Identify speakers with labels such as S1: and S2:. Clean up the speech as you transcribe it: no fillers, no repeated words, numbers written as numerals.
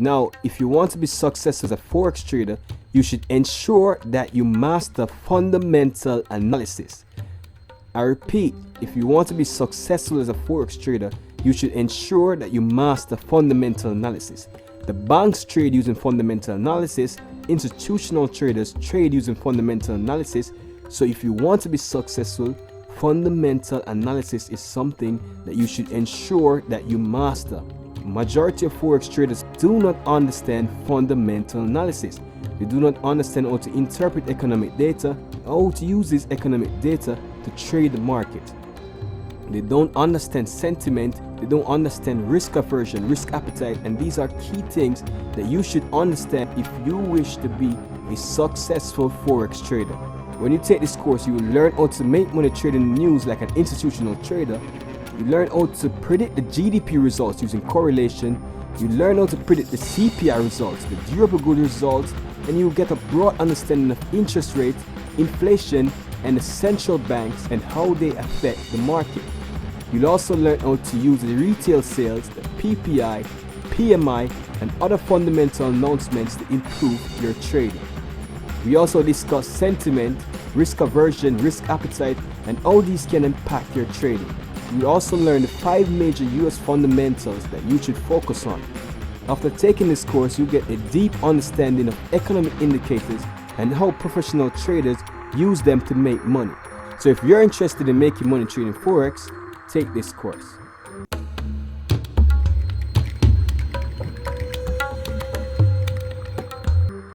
S1: Now, if you want to be successful as a Forex trader, you should ensure that you master fundamental analysis. I repeat, if you want to be successful as a Forex trader, you should ensure that you master fundamental analysis. The banks trade using fundamental analysis, institutional traders trade using fundamental analysis. So if you want to be successful, fundamental analysis is something that you should ensure that you master. Majority of Forex traders do not understand fundamental analysis. They do not understand how to interpret economic data, how to use this economic data to trade the market. They don't understand sentiment, they don't understand risk aversion, risk appetite, and these are key things that you should understand if you wish to be a successful Forex trader. When you take this course, you will learn how to make money trading news like an institutional trader. You learn how to predict the GDP results using correlation. You learn how to predict the CPI results, the durable goods results, and you get a broad understanding of interest rates, inflation, and the central banks and how they affect the market. You'll also learn how to use the retail sales, the PPI, PMI, and other fundamental announcements to improve your trading. We also discuss sentiment, risk aversion, risk appetite, and how these can impact your trading. You'll also learn the 5 major US fundamentals that you should focus on. After taking this course, you get a deep understanding of economic indicators and how professional traders use them to make money. So if you're interested in making money trading Forex, take this course.